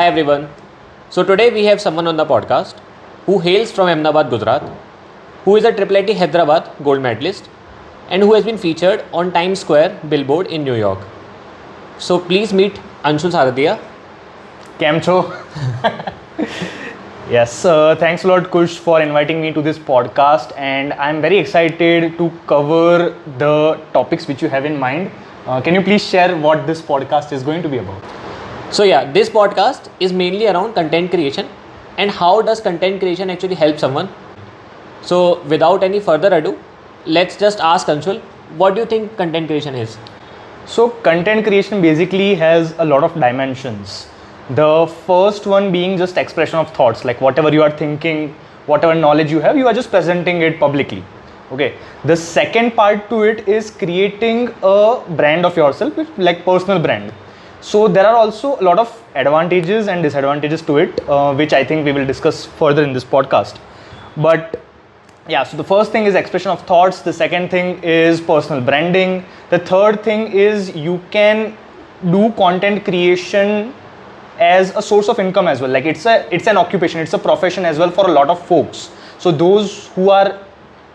Hi everyone. So today we have someone on the podcast who hails from Ahmedabad, Gujarat, who is a IIIT Hyderabad gold medalist and who has been featured on Times Square billboard in New York. So please meet Anshul Saradia. Cam Cho. Yes, thanks a lot, Kush, for inviting me to this podcast, and I'm very excited to cover the topics which you have in mind. Can you please share what this podcast is going to be about? So yeah, this podcast is mainly around content creation and how does content creation actually help someone. So without any further ado, let's just ask Anshul, what do you think content creation is? So, content creation basically has a lot of dimensions. The first one being just expression of thoughts, like whatever you are thinking, whatever knowledge you have, you are just presenting it publicly. Okay. The second part to it is creating a brand of yourself, like personal brand. So there are also a lot of advantages and disadvantages to it, which I think we will discuss further in this podcast. But yeah, so the first thing is expression of thoughts. The second thing is personal branding. The third thing is you can do content creation as a source of income as well. Like it's an occupation, it's a profession as well for a lot of folks. So those who are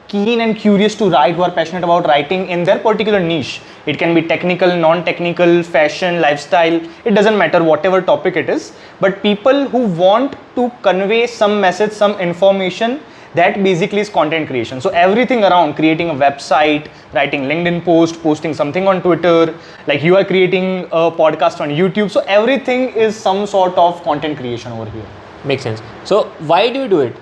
keen and curious to write, who are passionate about writing in their particular niche, it can be technical, non-technical, fashion, lifestyle, it doesn't matter whatever topic it is, but people who want to convey some message, some information, that basically is content creation. So everything around creating a website, writing LinkedIn post, posting something on Twitter, like you are creating a podcast on YouTube, so everything is some sort of content creation over here. Makes sense. So why do you do it?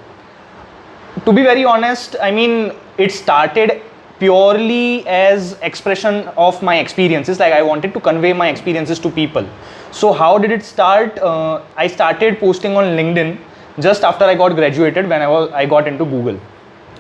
To be very honest, I mean, it started purely as expression of my experiences. Like I wanted to convey my experiences to people. So how did it start? I started posting on LinkedIn just after I got graduated, when I got into Google.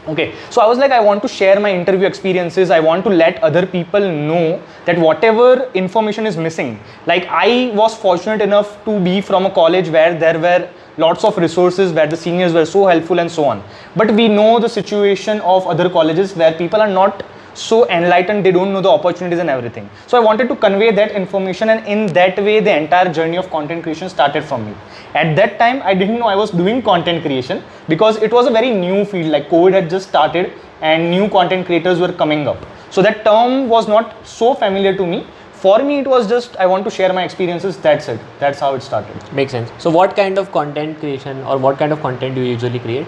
Okay, so I was like, I want to share my interview experiences. I want to let other people know that whatever information is missing. Like I was fortunate enough to be from a college where there were lots of resources, where the seniors were so helpful and so on. But we know the situation of other colleges where people are not so enlightened, they don't know the opportunities and everything. So I wanted to convey that information, and in that way the entire journey of content creation started from me. At that time I didn't know I was doing content creation because it was a very new field, like COVID had just started and new content creators were coming up. So that term was not so familiar to me. For me it was just, I want to share my experiences, that's it. That's how it started. Makes sense. So what kind of content creation or what kind of content do you usually create?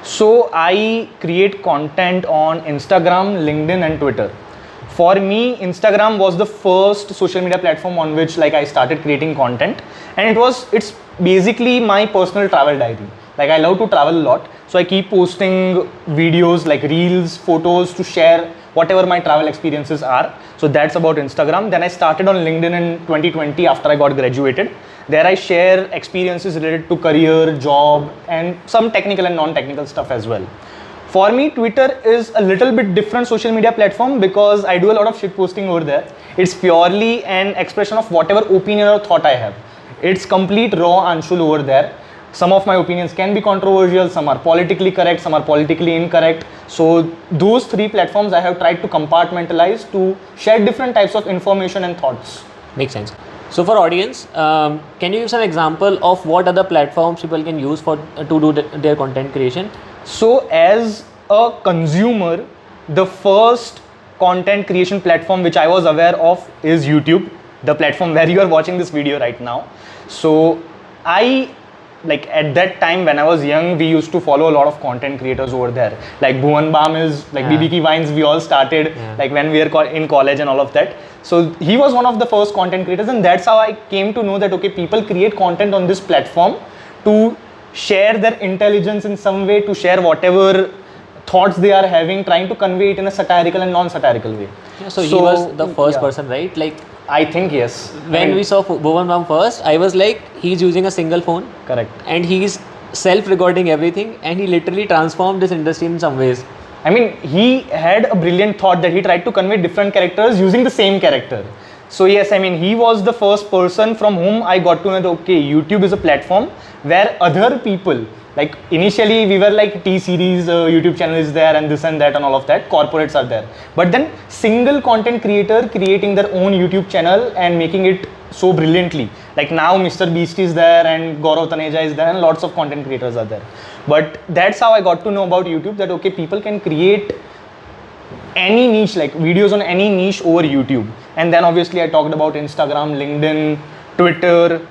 So I create content on Instagram, LinkedIn and Twitter. For me, Instagram was the first social media platform on which like I started creating content, and it's basically my personal travel diary. Like I love to travel a lot, so I keep posting videos like reels, photos to share whatever my travel experiences are. So that's about Instagram. Then I started on LinkedIn in 2020 after I got graduated. There I share experiences related to career, job and some technical and non-technical stuff as well. For me, Twitter is a little bit different social media platform because I do a lot of shit posting over there. It's purely an expression of whatever opinion or thought I have. It's complete raw Anshul over there. Some of my opinions can be controversial, some are politically correct, some are politically incorrect. So those three platforms I have tried to compartmentalize to share different types of information and thoughts. Makes sense. So for audience, can you give some example of what other platforms people can use for to do their content creation? So as a consumer, the first content creation platform which I was aware of is YouTube, the platform where you are watching this video right now. So like at that time when I was young, we used to follow a lot of content creators over there. Like Bhuvan Bam is like BBK Vines, we all started like when we were in college and all of that. So he was one of the first content creators, and that's how I came to know that okay, people create content on this platform to share their intelligence in some way, to share whatever thoughts they are having, trying to convey it in a satirical and non-satirical way. Yeah, so he was the first person, right? Like I think yes. When we saw Bhuvan Bam first, I was like, he's using a single phone. Correct. And he's self-recording everything, and he literally transformed this industry in some ways. I mean, he had a brilliant thought that he tried to convey different characters using the same character. So yes, I mean, he was the first person from whom I got to know that okay, YouTube is a platform where other people, like initially we were like T-series, YouTube channel is there and this and that and all of that, corporates are there. But then single content creator creating their own YouTube channel and making it so brilliantly. Like now Mr. Beast is there and Gaurav Taneja is there and lots of content creators are there. But that's how I got to know about YouTube, that okay, people can create any niche, like videos on any niche over YouTube. And then obviously I talked about Instagram, LinkedIn, Twitter.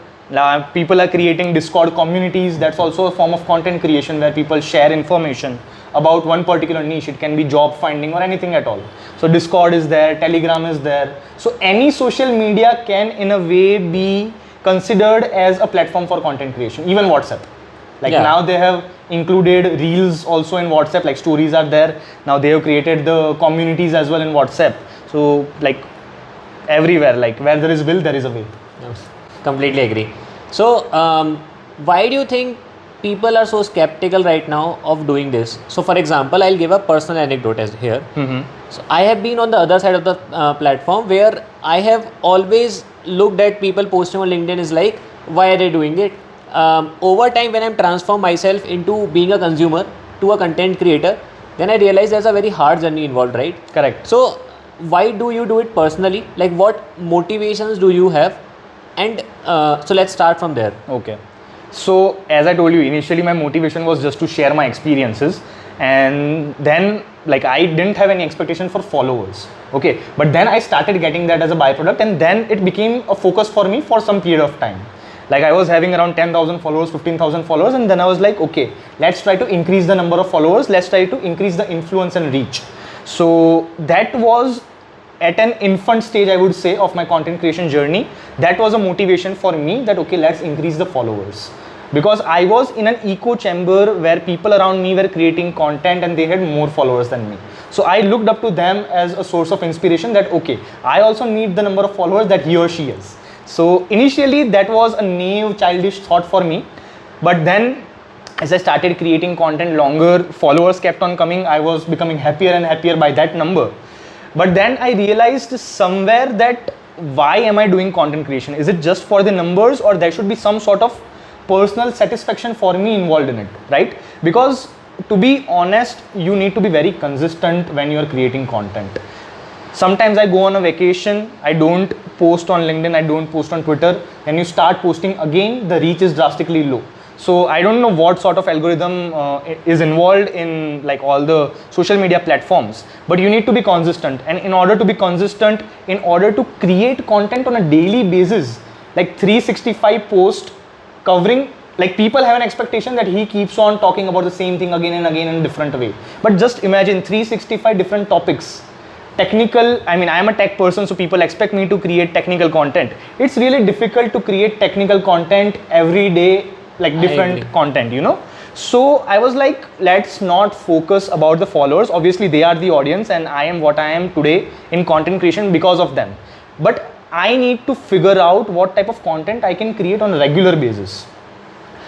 People are creating Discord communities. That's also a form of content creation where people share information about one particular niche. It can be job finding or anything at all. So Discord is there, Telegram is there. So any social media can in a way be considered as a platform for content creation, even WhatsApp. Like now they have included reels also in WhatsApp, like stories are there. Now they have created the communities as well in WhatsApp. So like everywhere, like where there is will, there is a way. Yes, completely agree. So why do you think people are so skeptical right now of doing this? So for example, I'll give a personal anecdote as here. So I have been on the other side of the platform where I have always looked at people posting on LinkedIn is like, why are they doing it? Over time, when I'm transformed myself into being a consumer to a content creator, then I realize there's a very hard journey involved, right? Correct. So why do you do it personally? Like what motivations do you have? And so let's start from there. Okay. So as I told you, initially my motivation was just to share my experiences, and then like I didn't have any expectation for followers. Okay. But then I started getting that as a byproduct, and then it became a focus for me for some period of time. Like I was having around 10,000 followers, 15,000 followers, and then I was like, okay, let's try to increase the number of followers. Let's try to increase the influence and reach. So that was at an infant stage, I would say, of my content creation journey. That was a motivation for me that, okay, let's increase the followers. Because I was in an echo chamber where people around me were creating content and they had more followers than me. So I looked up to them as a source of inspiration that, okay, I also need the number of followers that he or she is. So initially that was a naive, childish thought for me. But then as I started creating content longer, followers kept on coming. I was becoming happier and happier by that number. But then I realized somewhere that why am I doing content creation? Is it just for the numbers, or there should be some sort of personal satisfaction for me involved in it, right? Because to be honest, you need to be very consistent when you are creating content. Sometimes I go on a vacation, I don't post on LinkedIn, I don't post on Twitter. When you start posting again, the reach is drastically low. So I don't know what sort of algorithm is involved in like all the social media platforms, but you need to be consistent. And in order to be consistent, in order to create content on a daily basis, like 365 posts covering, like people have an expectation that he keeps on talking about the same thing again and again in a different way. But just imagine 365 different topics. Technical, I mean, I am a tech person, so people expect me to create technical content. It's really difficult to create technical content every day, like different content, you know. So I was like, let's not focus about the followers. Obviously they are the audience and I am what I am today in content creation because of them. But I need to figure out what type of content I can create on a regular basis.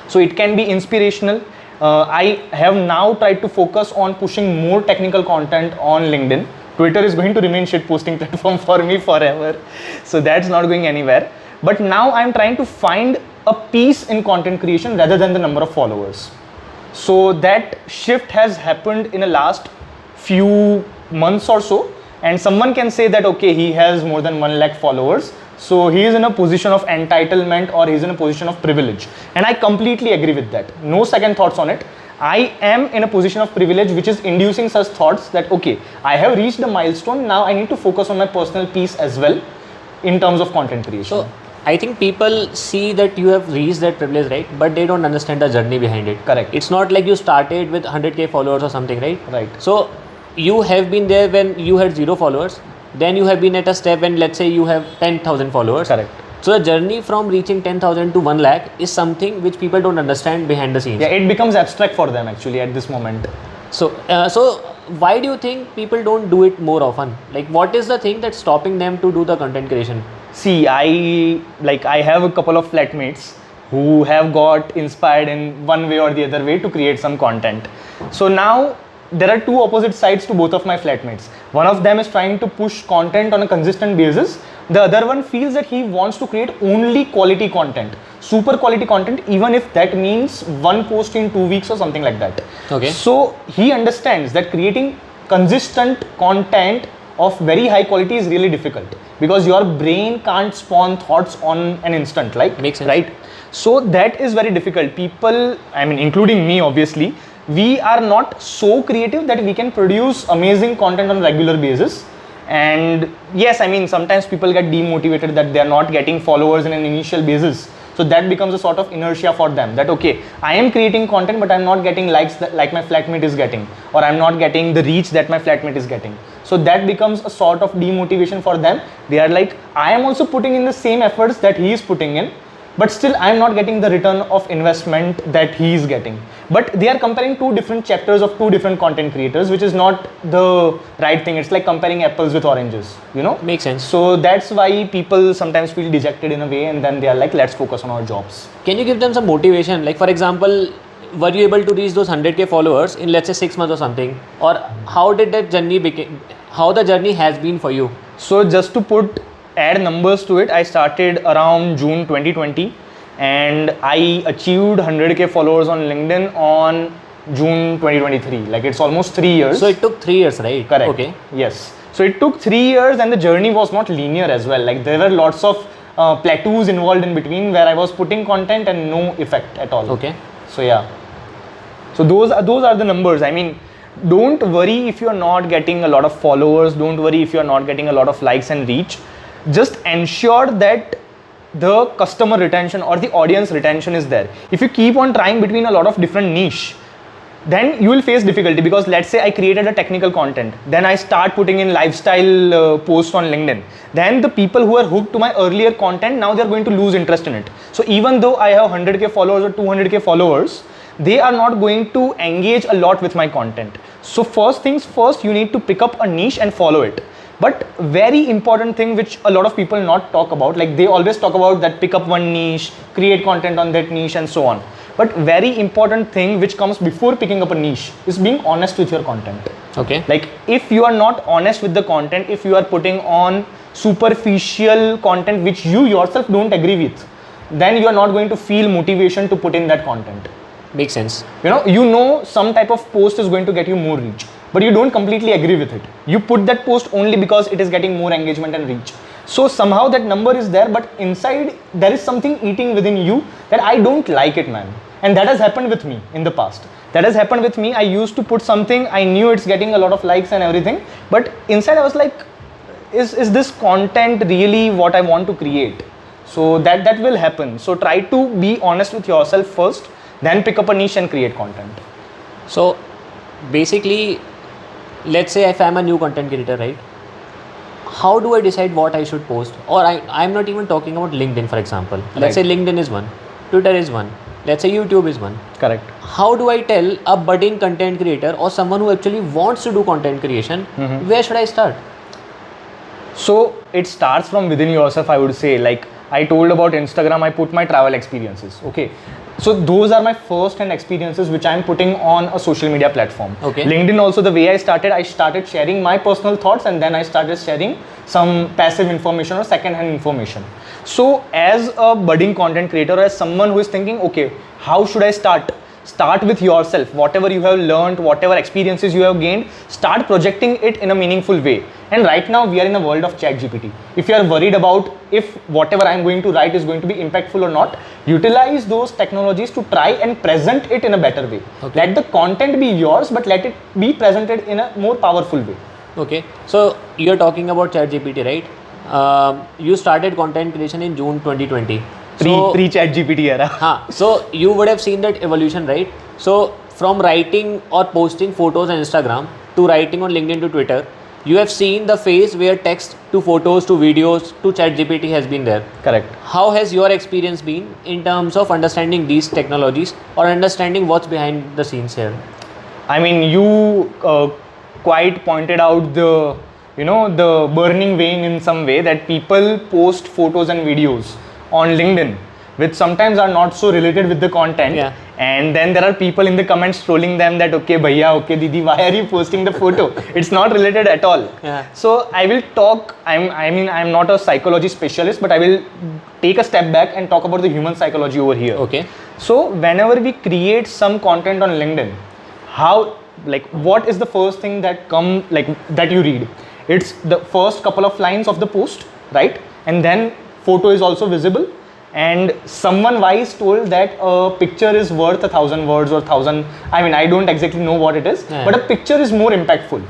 So it can be inspirational. I have now tried to focus on pushing more technical content on LinkedIn. Twitter is going to remain shit posting platform for me forever. So that's not going anywhere. But now I'm trying to find a piece in content creation rather than the number of followers. So that shift has happened in the last few months or so. And someone can say that, okay, he has more than 1 lakh followers. So he is in a position of entitlement or he's in a position of privilege. And I completely agree with that. No second thoughts on it. I am in a position of privilege which is inducing such thoughts that, okay, I have reached a milestone. Now I need to focus on my personal piece as well in terms of content creation. So I think people see that you have reached that privilege, right? But they don't understand the journey behind it. Correct. It's not like you started with 100k followers or something, right? Right. So you have been there when you had 0 followers. Then you have been at a step when, let's say, you have 10,000 followers. Correct. So the journey from reaching 10,000 to 1 lakh is something which people don't understand behind the scenes. Yeah, it becomes abstract for them actually at this moment. So why do you think people don't do it more often? Like, what is the thing that's stopping them to do the content creation? See, I have a couple of flatmates who have got inspired in one way or the other way to create some content. So now there are 2 opposite sides to both of my flatmates. One of them is trying to push content on a consistent basis, The other one feels that he wants to create only quality content, super quality content, even if that means one post in 2 weeks or something like that. Okay. So he understands that creating consistent content of very high quality is really difficult, because your brain can't spawn thoughts on an instant, like, Makes sense. right? So that is very difficult. People, I mean, including me, obviously, we are not so creative that we can produce amazing content on a regular basis. And yes, I mean, sometimes people get demotivated that they are not getting followers in an initial basis. So that becomes a sort of inertia for them, that okay, I am creating content, but I'm not getting likes that, like my flatmate is getting, or I'm not getting the reach that my flatmate is getting. So that becomes a sort of demotivation for them. They are like, I am also putting in the same efforts that he is putting in, but still I am not getting the return of investment that he is getting. But they are comparing two different chapters of two different content creators, which is not the right thing. It's like comparing apples with oranges, you know. Makes sense. So that's why people sometimes feel dejected in a way, and then they are like, let's focus on our jobs. Can you give them some motivation? Like, for example, were you able to reach those 100K followers in, let's say, 6 months or something? Or how did that journey become, how the journey has been for you? So just to add numbers to it, I started around June 2020, and I achieved 100K followers on LinkedIn on June 2023. Like, it's almost 3 years. So it took 3 years, right? Correct. Okay. Yes. So it took 3 years, and the journey was not linear as well. Like, there were lots of plateaus involved in between, where I was putting content and no effect at all. Okay. So yeah. So those are the numbers. I mean, don't worry if you are not getting a lot of followers. Don't worry if you are not getting a lot of likes and reach. Just ensure that the customer retention or the audience retention is there. If you keep on trying between a lot of different niche, then you will face difficulty, because let's say I created a technical content, then I start putting in lifestyle posts on LinkedIn, then the people who are hooked to my earlier content, now they are going to lose interest in it. So even though I have 100K followers or 200K followers, they are not going to engage a lot with my content. So first things first, you need to pick up a niche and follow it. But very important thing which a lot of people not talk about, like they always talk about that pick up one niche, create content on that niche and so on. But very important thing which comes before picking up a niche is being honest with your content. Okay. Like, if you are not honest with the content, if you are putting on superficial content which you yourself don't agree with, then you are not going to feel motivation to put in that content. Makes sense. You know some type of post is going to get you more reach, but you don't completely agree with it. You put that post only because it is getting more engagement and reach. So somehow that number is there, but inside there is something eating within you that I don't like it, man. And that has happened with me in the past. That has happened with me. I used to put something, I knew it's getting a lot of likes and everything, but inside I was like, is this content really what I want to create? So that will happen. So try to be honest with yourself first, then pick up a niche and create content. So basically, let's say if I'm a new content creator, right? How do I decide what I should post? Or I'm not even talking about LinkedIn, for example. Let's say LinkedIn is one, Twitter is one, let's say YouTube is one. Correct. How do I tell a budding content creator or someone who actually wants to do content creation, where should I start? So it starts from within yourself, I would say. Like I told about Instagram, I put my travel experiences. Okay. So those are my first hand experiences which I'm putting on a social media platform. Okay. LinkedIn also, the way I started sharing my personal thoughts, and then I started sharing some passive information or second hand information. So as a budding content creator, or as someone who is thinking, okay, how should I start? Start with yourself. Whatever you have learned, whatever experiences you have gained, start projecting it in a meaningful way. And right now we are in a world of ChatGPT. If you are worried about if whatever I am going to write is going to be impactful or not, utilize those technologies to try and present it in a better way. Okay. Let the content be yours, but let it be presented in a more powerful way. Okay. So you're talking about ChatGPT, right? You started content creation in June 2020. Pre ChatGPT era. So you would have seen that evolution, right? So from writing or posting photos on Instagram to writing on LinkedIn to Twitter, you have seen the phase where text to photos to videos to ChatGPT has been there. Correct. How has your experience been in terms of understanding these technologies or understanding what's behind the scenes here? I mean, you quite pointed out the burning vein in some way, that people post photos and videos on LinkedIn, which sometimes are not so related with the content. Yeah. And then there are people in the comments trolling them that, okay, bhaiya, okay, Didi, why are you posting the photo? It's not related at all. Yeah. So I will talk, I'm not a psychology specialist, but I will take a step back and talk about the human psychology over here. Okay. So whenever we create some content on LinkedIn, what is the first thing that that you read? It's the first couple of lines of the post, right? And then photo is also visible. And someone wise told that a picture is worth 1,000 words or 1,000. I don't exactly know what it is, but a picture is more impactful.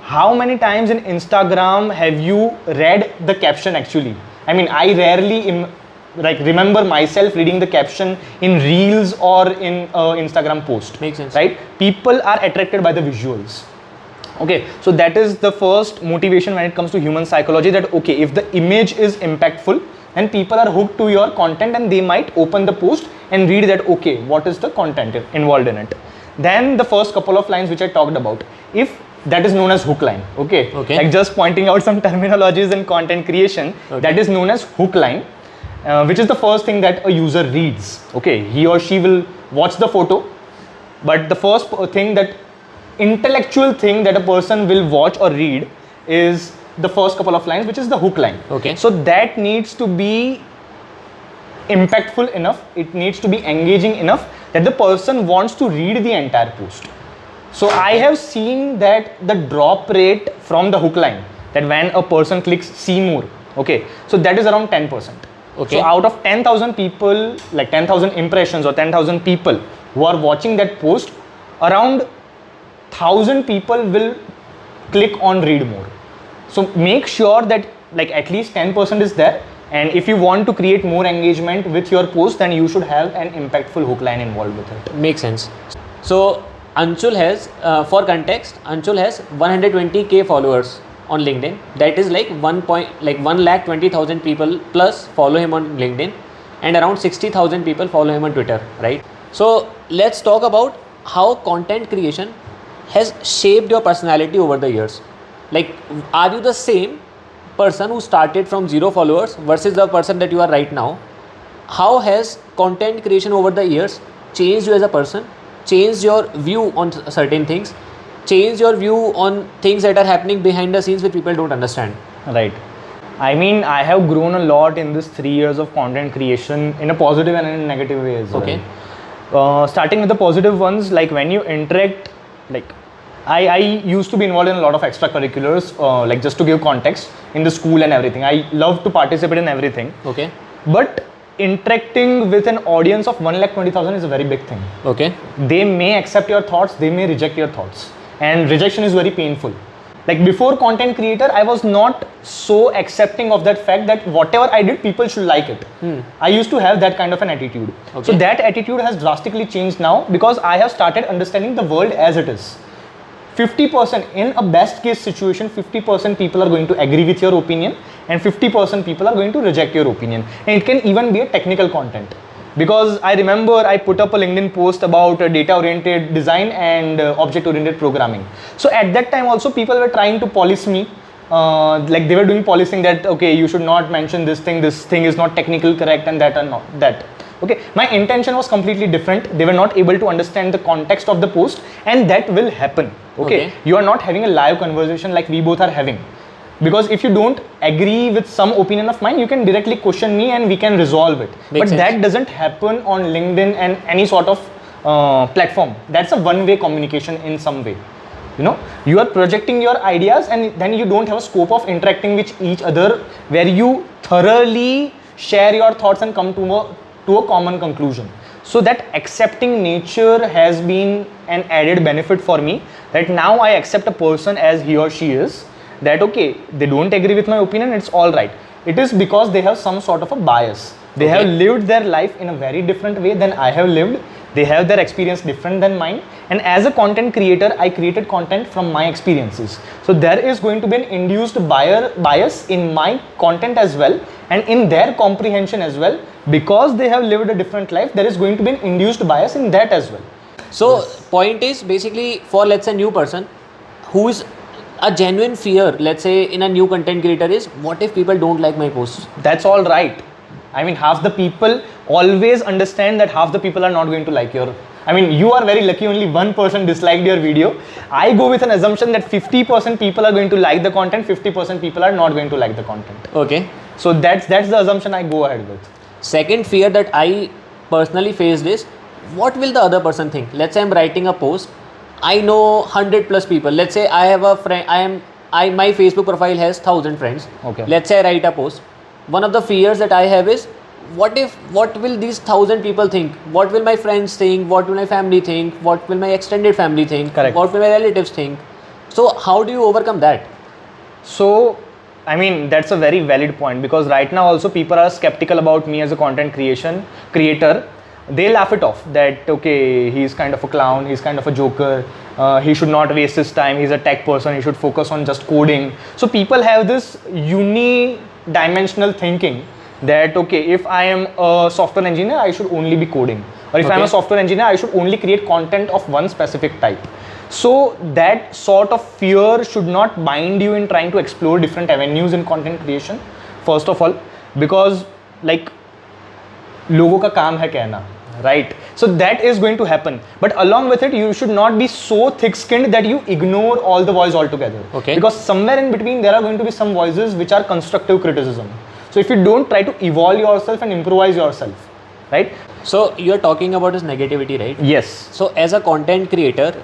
How many times in Instagram have you read the caption actually? I rarely remember myself reading the caption in reels or in Instagram post. Makes sense. Right? People are attracted by the visuals. Okay, so that is the first motivation when it comes to human psychology, that okay, if the image is impactful, then people are hooked to your content and they might open the post and read that, okay, what is the content involved in it. Then the first couple of lines which I talked about, if that is known as hook line, okay? Like just pointing out some terminologies in content creation, that is known as hook line, which is the first thing that a user reads. Okay, he or she will watch the photo, but the first thing that intellectual thing that a person will watch or read is the first couple of lines, which is the hook line. Okay. So that needs to be impactful enough, it needs to be engaging enough that the person wants to read the entire post. So I have seen that the drop rate from the hook line, that when a person clicks see more, okay, so that is around 10%. Okay. So out of 10,000 people, like 10,000 impressions or 10,000 people who are watching that post, around 1,000 people will click on read more. So make sure that like at least 10% is there, and if you want to create more engagement with your post, then you should have an impactful hook line involved with it. Makes sense. So Anshul has, for context, Anshul has 120k followers on LinkedIn. That is like 1,20,000 people plus follow him on LinkedIn, and around 60,000 people follow him on Twitter, right? So let's talk about how content creation has shaped your personality over the years. Like, are you the same person who started from 0 followers versus the person that you are right now? How has content creation over the years changed you as a person, changed your view on certain things, changed your view on things that are happening behind the scenes which people don't understand? Right. I have grown a lot in this 3 years of content creation, in a positive and in a negative way as well. Okay. Starting with the positive ones, like when you interact, like I used to be involved in a lot of extracurriculars, like just to give context, in the school and everything. I love to participate in everything. Okay. But interacting with an audience of 1,20,000 is a very big thing. Okay. They may accept your thoughts, they may reject your thoughts, and rejection is very painful. Like before content creator, I was not so accepting of that fact that whatever I did, people should like it. I used to have that kind of an attitude. Okay. So that attitude has drastically changed now, because I have started understanding the world as it is. 50%, in a best case situation, 50% people are going to agree with your opinion and 50% people are going to reject your opinion. And it can even be a technical content. Because I remember I put up a LinkedIn post about data-oriented design and object-oriented programming. So at that time also people were trying to polish me. Like they were doing polishing that, okay, you should not mention this thing is not technical correct, and that and not that. Okay, my intention was completely different. They were not able to understand the context of the post, and that will happen. Okay, you are not having a live conversation like we both are having. Because if you don't agree with some opinion of mine, you can directly question me and we can resolve it. But that doesn't happen on LinkedIn and any sort of platform. That's a one-way communication in some way. You know, you are projecting your ideas and then you don't have a scope of interacting with each other where you thoroughly share your thoughts and come to a common conclusion. So that accepting nature has been an added benefit for me, that now I accept a person as he or she is. That okay, they don't agree with my opinion, it's all right. It is because they have some sort of a bias. They have lived their life in a very different way than I have lived. They have their experience different than mine. And as a content creator, I created content from my experiences. So there is going to be an induced bias in my content as well, and in their comprehension as well. Because they have lived a different life, there is going to be an induced bias in that as well. So point is basically, for let's say new person who is a genuine fear, let's say in a new content creator, is what if people don't like my posts? That's all right. I mean, half the people always understand that half the people are not going to like your. I mean, you are very lucky, only one person disliked your video. I go with an assumption that 50% people are going to like the content, 50% people are not going to like the content. Okay. So that's the assumption I go ahead with. Second fear that I personally faced is, what will the other person think? Let's say I'm writing a post. I know 100 plus people. Let's say I have a friend. My Facebook profile has 1,000 friends. Okay. Let's say I write a post. One of the fears that I have is, what will these 1,000 people think? What will my friends think? What will my family think? What will my extended family think? Correct. What will my relatives think? So how do you overcome that? So, I mean, that's a very valid point, because right now also people are skeptical about me as a content creator. They laugh it off that, okay, he's kind of a clown, he's kind of a joker, he should not waste his time, he's a tech person, he should focus on just coding. So people have this unidimensional thinking that, okay, if I am a software engineer, I should only be coding, or if I'm a software engineer, I should only create content of one specific type. So that sort of fear should not bind you in trying to explore different avenues in content creation, first of all, because like लोगों का काम है कहना, right? So that is going to happen, but along with it, you should not be so thick-skinned that you ignore all the voice altogether. Okay. Because somewhere in between there are going to be some voices which are constructive criticism. So if you don't try to evolve yourself and improvise yourself, right? So you're talking about this negativity, right? Yes. So as a content creator,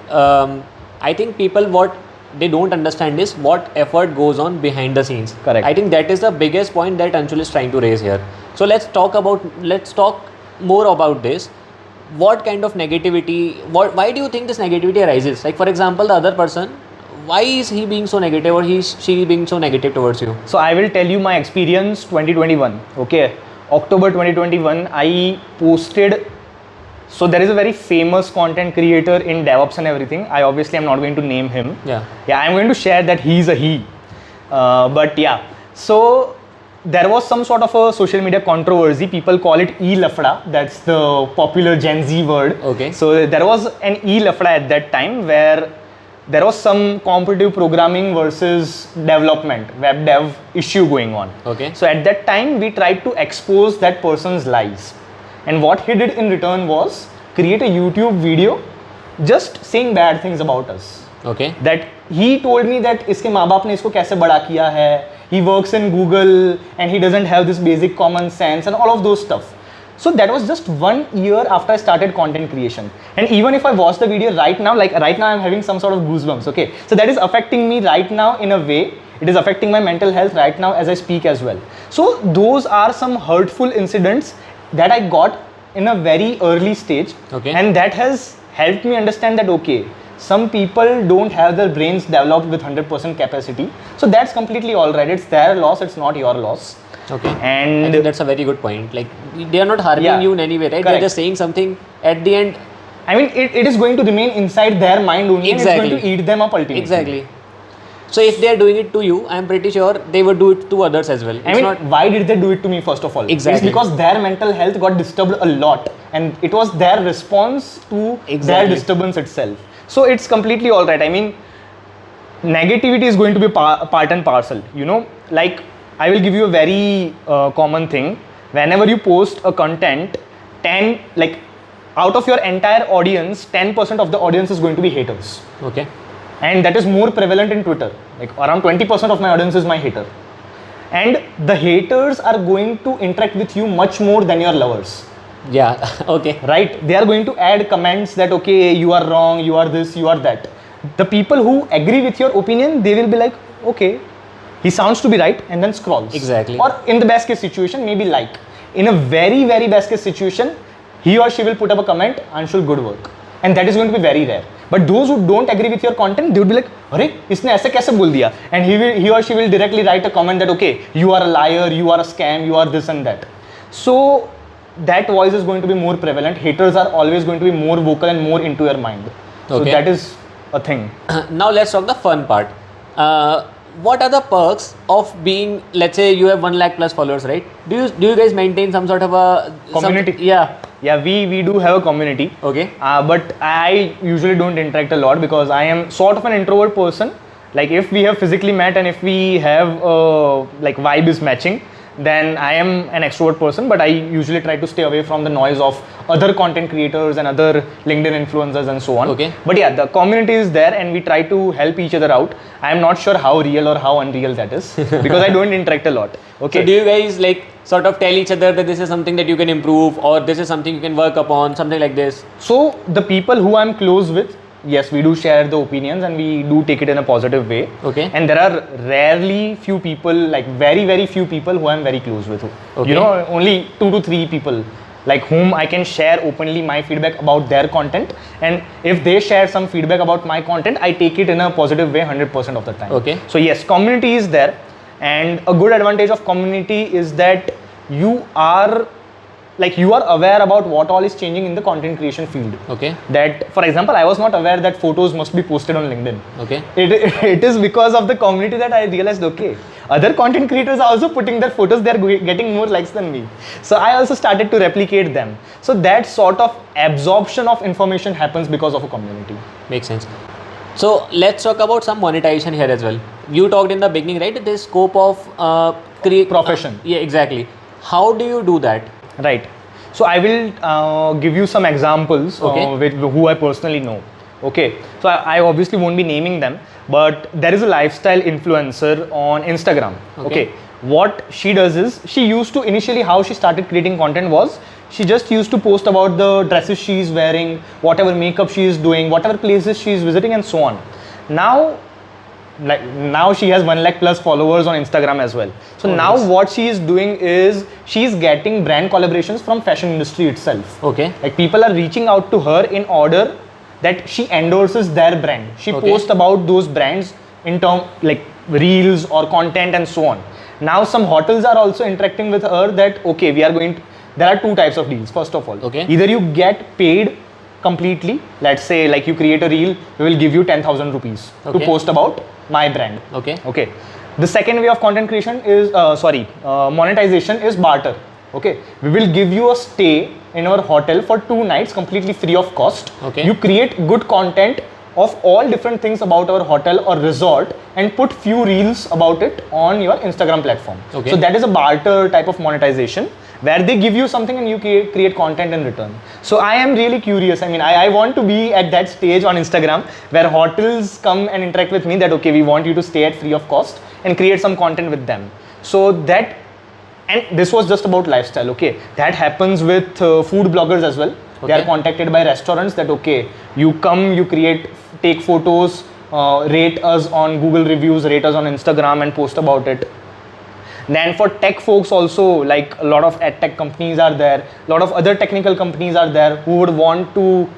I think people, what they don't understand is what effort goes on behind the scenes. Correct. I think that is the biggest point that Anshul is trying to raise here. So let's talk more about this. What kind of negativity, why do you think this negativity arises? Like, for example, the other person, why is he being so negative, or she being so negative towards you? So I will tell you my experience 2021. Okay, October 2021, I posted. So there is a very famous content creator in DevOps and everything. I obviously am not going to name him. Yeah. Yeah, I'm going to share that he's a he. But yeah, so there was some sort of a social media controversy. People call it e-lafda. That's the popular Gen Z word. Okay. So there was an e-lafda at that time where there was some competitive programming versus development, web dev issue going on. Okay. So at that time, we tried to expose that person's lies. And what he did in return was create a YouTube video just saying bad things about us. Okay. That he told me that इसके माँ बाप ने इसको कैसे बड़ा किया है, he works in Google and he doesn't have this basic common sense and all of those stuff. So that was just 1 year after I started content creation. And even if I watch the video right now, like right now I'm having some sort of goosebumps, okay? So that is affecting me right now in a way. It is affecting my mental health right now as I speak as well. So those are some hurtful incidents that I got in a very early stage. Okay. And that has helped me understand that, okay, some people don't have their brains developed with 100% capacity. So that's completely alright. It's their loss, it's not your loss. Okay. And I think that's a very good point. Like, they are not harming you in any way, right? Correct. They're just saying something at the end. I mean, it is going to remain inside their mind only. Exactly. And it's going to eat them up ultimately. Exactly. So if they are doing it to you, I'm pretty sure they would do it to others as well. I mean, why did they do it to me first of all? Exactly. It's because their mental health got disturbed a lot, and it was their response to their disturbance itself. So it's completely alright. I mean, negativity is going to be part and parcel. You know, like I will give you a very common thing. Whenever you post a content, out of your entire audience, 10% of the audience is going to be haters. Okay. And that is more prevalent in Twitter. Like around 20% of my audience is my hater. And the haters are going to interact with you much more than your lovers. Yeah. Okay. Right? They are going to add comments that, okay, you are wrong, you are this, you are that. The people who agree with your opinion, they will be like, okay, he sounds to be right, and then scrolls. Exactly. Or in the best case situation, maybe like. In a very, very best case situation, he or she will put up a comment, Anshul, good work. And that is going to be very rare. But those who don't agree with your content, they would be like, "Arey, इसने ऐसे कैसे बोल दिया?" And he or she will directly write a comment that, okay, you are a liar, you are a scam, you are this and that. So that voice is going to be more prevalent. Haters are always going to be more vocal and more into your mind. So Okay. that is a thing. Now let's talk the fun part. What are the perks of being, let's say you have 1 lakh plus followers, right? Do you guys maintain some sort of a Community? Yeah. Yeah, we do have a community. Okay. But I usually don't interact a lot because I am sort of an introvert person. Like if we have physically met and if we have like vibe is matching, then I am an extrovert person, but I usually try to stay away from the noise of other content creators and other LinkedIn influencers and so on. Okay. But yeah, the community is there and we try to help each other out. I am not sure how real or how unreal that is because I don't interact a lot. Okay. So do you guys like sort of tell each other that this is something that you can improve or this is something you can work upon, something like this? So the people who I'm close with, yes, we do share the opinions and we do take it in a positive way. Okay. And there are rarely few people, like very, very few people who I'm very close with. Okay. You know, only 2 to 3 people like whom I can share openly my feedback about their content. And if they share some feedback about my content, I take it in a positive way 100% of the time. Okay. So yes, community is there. And a good advantage of community is that you are aware about what all is changing in the content creation field. Okay. That, for example, I was not aware that photos must be posted on LinkedIn. Okay. It is because of the community that I realized, okay, other content creators are also putting their photos, they're getting more likes than me. So I also started to replicate them. So that sort of absorption of information happens because of a community. Makes sense. So let's talk about some monetization here as well. You talked in the beginning, right? This scope of Profession. Yeah, exactly. How do you do that? Right. So I will give you some examples with who I personally know. Okay. So I obviously won't be naming them, but there is a lifestyle influencer on Instagram. Okay. What she does is, she used to initially, how she started creating content was, she just used to post about the dresses she is wearing, whatever makeup she is doing, whatever places she is visiting and so on. Now she has 1 lakh plus followers on Instagram as well. So now nice. what she is doing is, she is getting brand collaborations from fashion industry itself. Okay. Like people are reaching out to her in order that she endorses their brand. She posts about those brands in term like reels or content and so on. Now some hotels are also interacting with her that, okay, we are going to, there are 2 types of deals. First of all, either you get paid completely, let's say like you create a reel, we will give you 10,000 rupees to post about my brand. Okay. The second way of content creation is monetization is barter. Okay, we will give you a stay in our hotel for 2 nights completely free of cost. Okay. You create good content of all different things about our hotel or resort and put few reels about it on your Instagram platform. Okay. So that is a barter type of monetization where they give you something and you create content in return. So I am really curious. I mean, I want to be at that stage on Instagram where hotels come and interact with me that, okay, we want you to stay at free of cost and create some content with them. So that, and this was just about lifestyle. Okay, that happens with food bloggers as well. They are contacted by restaurants that, okay, you come, you take photos, rate us on Google reviews, rate us on Instagram and post about it. Then for tech folks also, like a lot of ad tech companies are there, a lot of other technical companies are there who would want to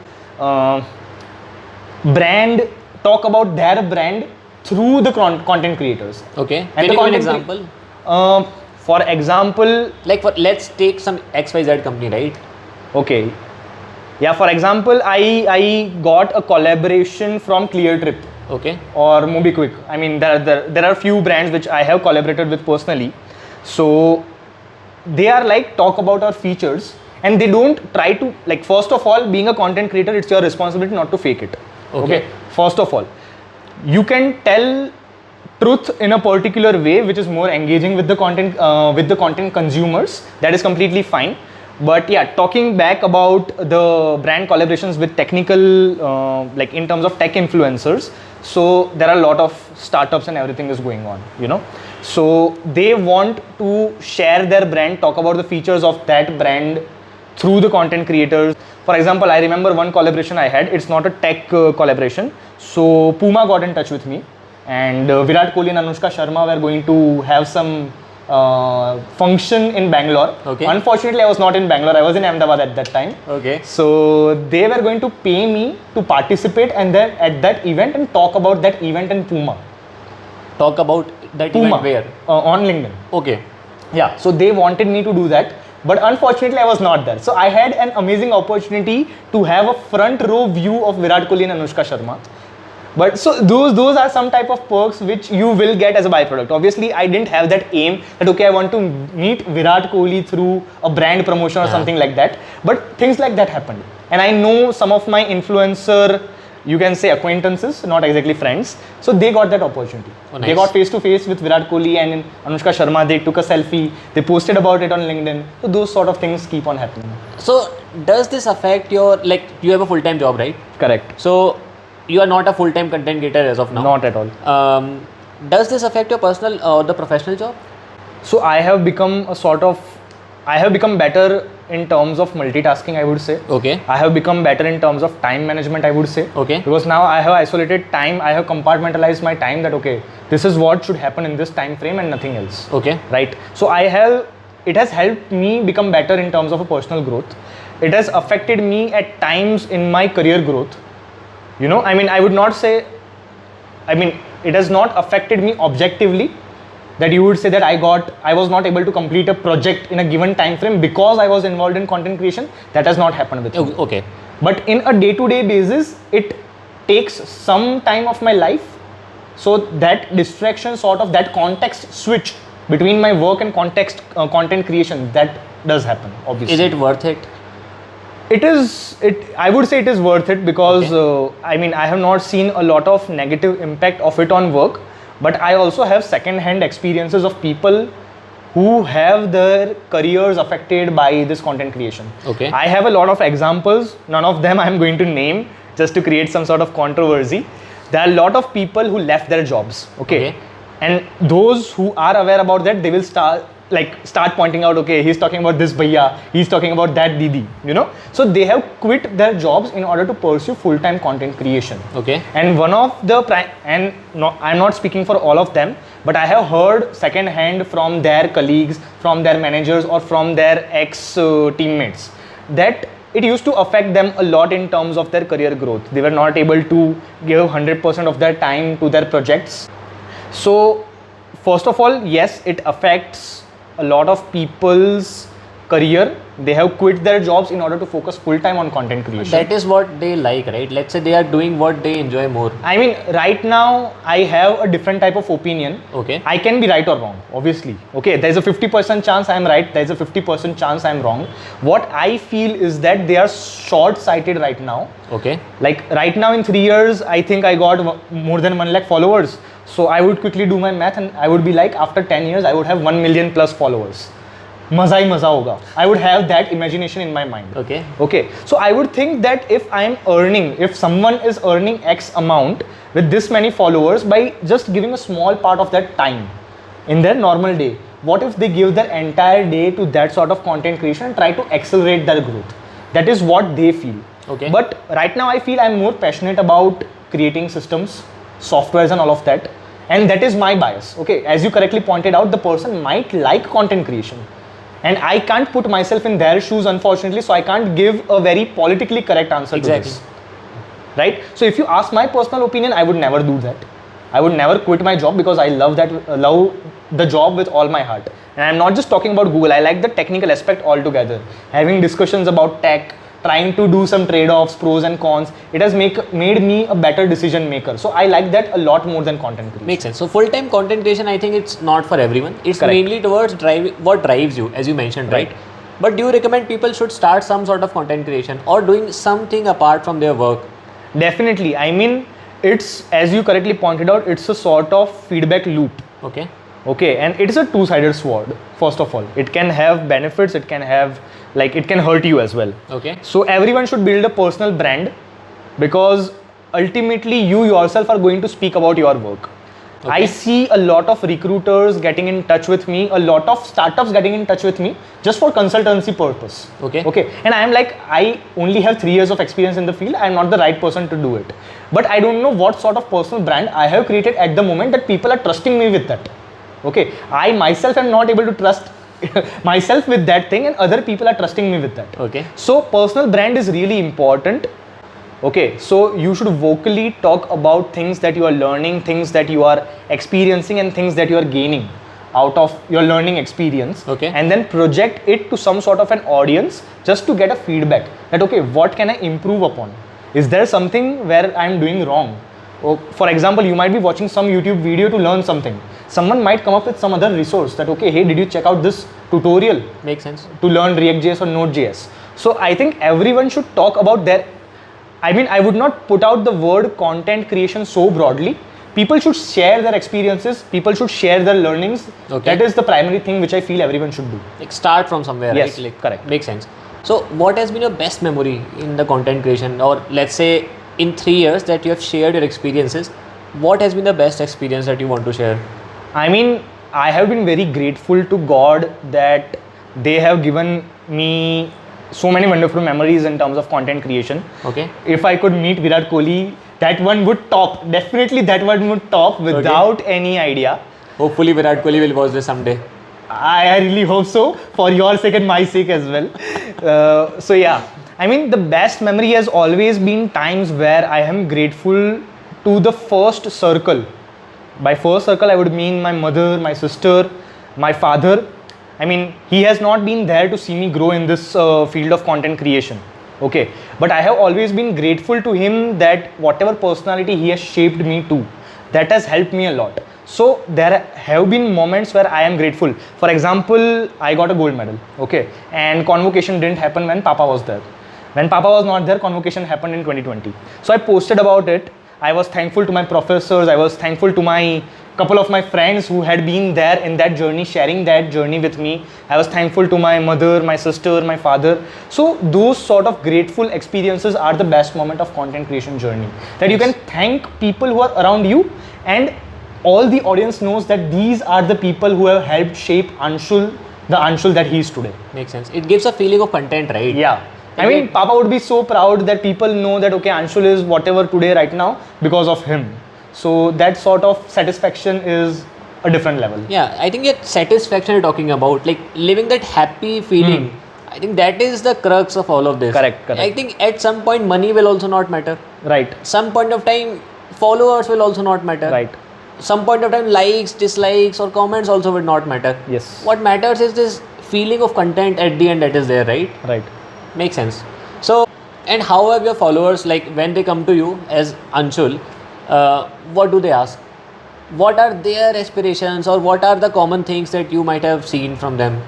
talk about their brand through the content creators. Okay. And Can you give an example? For example, let's take some XYZ company, right? Okay. Yeah, for example, I got a collaboration from ClearTrip. Okay. Or MobiKwik. I mean, there are few brands which I have collaborated with personally. So they are like, talk about our features and they don't try to, like, first of all, being a content creator, it's your responsibility not to fake it. Okay. First of all, you can tell truth in a particular way which is more engaging with the content consumers. That is completely fine. But yeah, talking back about the brand collaborations with technical, like in terms of tech influencers, so there are a lot of startups and everything is going on, you know. So they want to share their brand, talk about the features of that brand through the content creators. For example, I remember one collaboration I had, it's not a tech collaboration. So Puma got in touch with me and Virat Kohli and Anushka Sharma were going to have some function in Bangalore. Okay. Unfortunately, I was not in Bangalore. I was in Ahmedabad at that time. Okay. So they were going to pay me to participate and then at that event and talk about that event in Puma. Talk about that Puma. event where? On LinkedIn. Okay. Yeah. So they wanted me to do that. But unfortunately, I was not there. So I had an amazing opportunity to have a front row view of Virat Kohli and Anushka Sharma. But so those are some type of perks which you will get as a byproduct. Obviously, I didn't have that aim that, okay, I want to meet Virat Kohli through a brand promotion or something like that. But things like that happened. And I know some of my influencer you can say acquaintances, not exactly friends. So they got that opportunity. Oh, They nice. got face to face with Virat Kohli and Anushka Sharma. They took a selfie. They posted about it on LinkedIn. So those sort of things keep on happening. So does this affect your, like, you have a full-time job, right? Correct. So you are not a full-time content creator as of now. Not at all. Does this affect your personal or the professional job? So I have become better in terms of multitasking, I would say. Okay. I have become better in terms of time management, I would say. Okay. Because now I have isolated time, I have compartmentalized my time that okay, this is what should happen in this time frame and nothing else. Okay. Right. So it has helped me become better in terms of a personal growth. It has affected me at times in my career growth. You know, I mean, it has not affected me objectively, that you would say that I was not able to complete a project in a given time frame because I was involved in content creation. That has not happened with me. Okay. But in a day-to-day basis, it takes some time of my life, so that distraction, sort of that context switch between my work and content creation, that does happen, obviously. Is it worth it? I would say it is worth it because I have not seen a lot of negative impact of it on work, but I also have second-hand experiences of people who have their careers affected by this content creation. Okay. I have a lot of examples. None of them I'm going to name just to create some sort of controversy. There are a lot of people who left their jobs. Okay. And those who are aware about that, they will start pointing out, okay, he's talking about this bhaiya, he's talking about that didi, you know. So they have quit their jobs in order to pursue full-time content creation. Okay. And one of the I'm not speaking for all of them, but I have heard second hand from their colleagues, from their managers, or from their ex teammates that it used to affect them a lot in terms of their career growth. They were not able to give 100% of their time to their projects. So first of all, yes, it affects a lot of people's career. They have quit their jobs in order to focus full time on content creation. That is what they like, right? Let's say they are doing what they enjoy more. I mean, right now I have a different type of opinion. Okay. I can be right or wrong, obviously. Okay, there's a 50% chance I'm right, there's a 50% chance I'm wrong. What I feel is that they are short-sighted right now. Okay. Like right now in 3 years, I think I got more than 1 lakh followers. So I would quickly do my math and I would be like, after 10 years, I would have 1 million plus followers. Maza hi maza hoga. I would have that imagination in my mind. Okay. Okay. So I would think that if someone is earning X amount with this many followers by just giving a small part of that time in their normal day, what if they give their entire day to that sort of content creation and try to accelerate their growth? That is what they feel. Okay. But right now I feel I'm more passionate about creating systems, softwares and all of that. And that is my bias. Okay. As you correctly pointed out, the person might like content creation. And I can't put myself in their shoes, unfortunately, so I can't give a very politically correct answer to this. Right? So if you ask my personal opinion, I would never do that. I would never quit my job because I love the job with all my heart. And I'm not just talking about Google. I like the technical aspect altogether. Having discussions about tech, trying to do some trade-offs, pros and cons. It has made me a better decision maker. So I like that a lot more than content creation. Makes sense. So full-time content creation, I think it's not for everyone. It's Correct. mainly towards what drives you, as you mentioned, right? But do you recommend people should start some sort of content creation or doing something apart from their work? Definitely. I mean, it's, as you correctly pointed out, it's a sort of feedback loop. Okay. Okay, and it is a two-sided sword. First of all, it can have benefits, it can hurt you as well. Okay. So everyone should build a personal brand, because ultimately you yourself are going to speak about your work. Okay. I see a lot of recruiters getting in touch with me, a lot of startups getting in touch with me just for consultancy purpose. Okay. And I am like, I only have 3 years of experience in the field. I am not the right person to do it. But I don't know what sort of personal brand I have created at the moment that people are trusting me with that. Okay. I myself am not able to trust myself with that thing, and other people are trusting me with that. Okay. So personal brand is really important. Okay, so you should vocally talk about things that you are learning, things that you are experiencing, and things that you are gaining out of your learning experience. Okay. And then project it to some sort of an audience just to get a feedback that, okay, what can I improve upon? Is there something where I am doing wrong? Or, for example, you might be watching some YouTube video to learn something. Someone might come up with some other resource that, okay, hey, did you check out this tutorial Makes sense. to learn React.js or Node.js? So I think everyone should talk about I mean, I would not put out the word content creation so broadly. People should share their experiences. People should share their learnings. Okay. That is the primary thing which I feel everyone should do. Like start from somewhere, Yes, right? Like, correct. Makes sense. So what has been your best memory in the content creation, or let's say in 3 years that you have shared your experiences, what has been the best experience that you want to share? I mean, I have been very grateful to God that they have given me so many wonderful memories in terms of content creation. Okay. If I could meet Virat Kohli, that one would top. Definitely that one would top without any idea. Hopefully Virat Kohli will watch this someday. I really hope so, for your sake and my sake as well. So yeah, I mean, the best memory has always been times where I am grateful to the first circle. By first circle, I would mean my mother, my sister, my father. I mean, he has not been there to see me grow in this field of content creation. Okay, but I have always been grateful to him that whatever personality he has shaped me to, that has helped me a lot. So there have been moments where I am grateful. For example, I got a gold medal, okay, and convocation didn't happen when Papa was there. When Papa was not there, convocation happened in 2020. So I posted about it. I was thankful to my professors. I was thankful to my couple of my friends who had been there in that journey, sharing that journey with me. I was thankful to my mother, my sister, my father. So those sort of grateful experiences are the best moment of content creation journey. That you can thank people who are around you, and all the audience knows that these are the people who have helped shape Anshul, the Anshul that he is today. Makes sense. It gives a feeling of content, right? Yeah. I mean, Papa would be so proud that people know that, okay, Anshul is whatever today right now because of him. So that sort of satisfaction is a different level. Yeah, I think that satisfaction you're talking about, like living that happy feeling, I think that is the crux of all of this. Correct. I think at some point money will also not matter. Right. Some point of time followers will also not matter. Right. Some point of time likes, dislikes or comments also will not matter. Yes. What matters is this feeling of content at the end that is there, right? Right. Makes sense. So, and how have your followers, like when they come to you as Anshul, what do they ask? What are their aspirations, or what are the common things that you might have seen from them?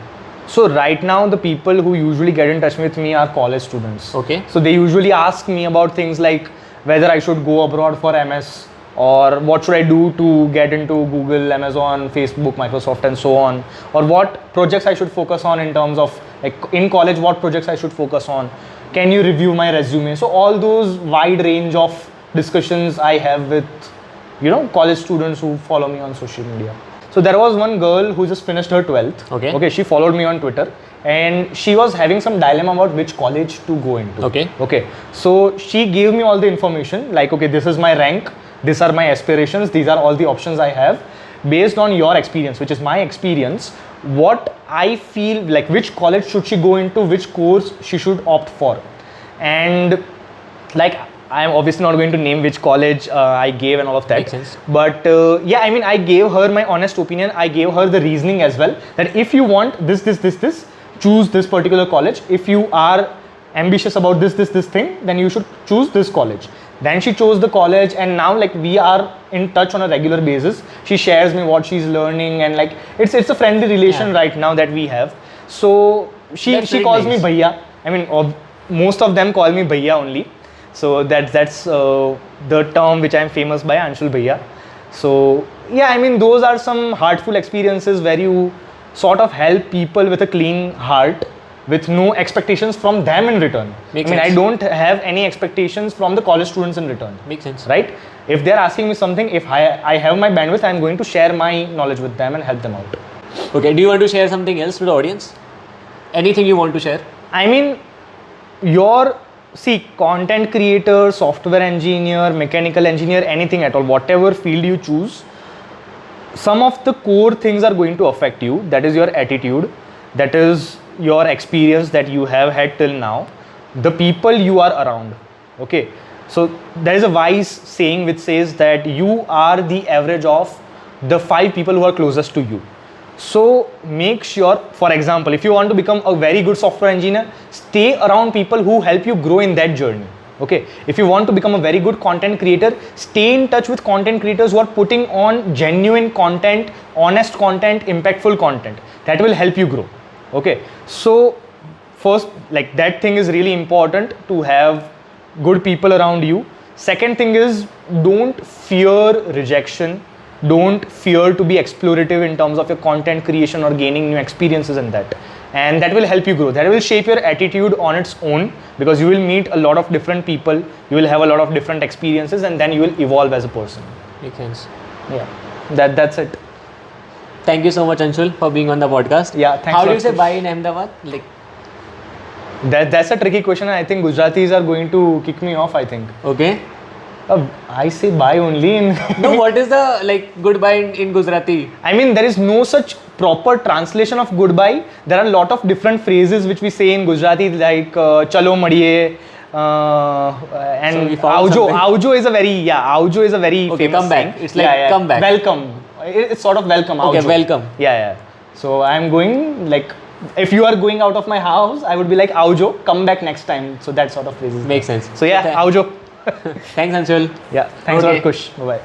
So right now the people who usually get in touch with me are college students. Okay. So they usually ask me about things like whether I should go abroad for MS, or what should I do to get into Google, Amazon, Facebook, Microsoft and so on, or what projects I should focus on in terms of, like, in college what projects I should focus on. Can you review my resume? So all those wide range of discussions I have with, college students who follow me on social media. So there was one girl who just finished her 12th. Okay. She followed me on Twitter and she was having some dilemma about which college to go into. Okay. So she gave me all the information, like, okay, this is my rank, these are my aspirations, these are all the options I have. Based on your experience, which is my experience, what I feel like, which college should she go into, which course she should opt for. And like, I'm obviously not going to name which college I gave and all of that. Makes sense. But yeah, I mean, I gave her my honest opinion. I gave her the reasoning as well, that if you want this, choose this particular college. If you are ambitious about this thing, then you should choose this college. Then she chose the college, and now, like, we are in touch on a regular basis. She shares me what she's learning, and like, it's a friendly relation right now that we have. So she calls me Bhaiya. I mean, most of them call me Bhaiya only. So that's the term which I'm famous by, Anshul Bhaiya. So yeah, I mean, those are some heartful experiences where you sort of help people with a clean heart, with no expectations from them in return. Makes I mean, sense. I don't have any expectations from the college students in return. Makes sense. Right? If they're asking me something, if I have my bandwidth, I'm going to share my knowledge with them and help them out. Okay, do you want to share something else to the audience? Anything you want to share? I mean, content creator, software engineer, mechanical engineer, anything at all, whatever field you choose, some of the core things are going to affect you. That is your attitude, that is your experience that you have had till now, the people you are around. Okay, so there is a wise saying which says that you are the average of the 5 people who are closest to you. So make sure, for example, if you want to become a very good software engineer, stay around people who help you grow in that journey. Okay, if you want to become a very good content creator, stay in touch with content creators who are putting on genuine content, honest content, impactful content. That will help you grow. Okay, so first, like, that thing is really important, to have good people around you. Second thing is, don't fear rejection. Don't fear to be explorative in terms of your content creation or gaining new experiences in that. And that will help you grow. That will shape your attitude on its own, because you will meet a lot of different people, you will have a lot of different experiences, and then you will evolve as a person. Makes sense. Yeah, that's it. Thank you so much, Anshul, for being on the podcast. Yeah, thanks How a do lot, you say Kush. bye in Ahmedabad? Like, That's a tricky question. I think Gujaratis are going to kick me off, I think. okay. I say bye only in No, what is the like goodbye in Gujarati? I mean, there is no such proper translation of goodbye. There are a lot of different phrases which we say in Gujarati, like chalo madiye, and So we found aujo. something. Aujo is a very Okay, famous come back. thing. It's like come back. Welcome. It's sort of welcome. Okay, aujo. welcome. Yeah. So I'm going, like, if you are going out of my house, I would be like aujo, come back next time. So that sort of phrases. Makes sense. So yeah, Okay. aujo. Thanks, Anshul. Yeah. Thanks a Okay. lot, Kush. Bye bye.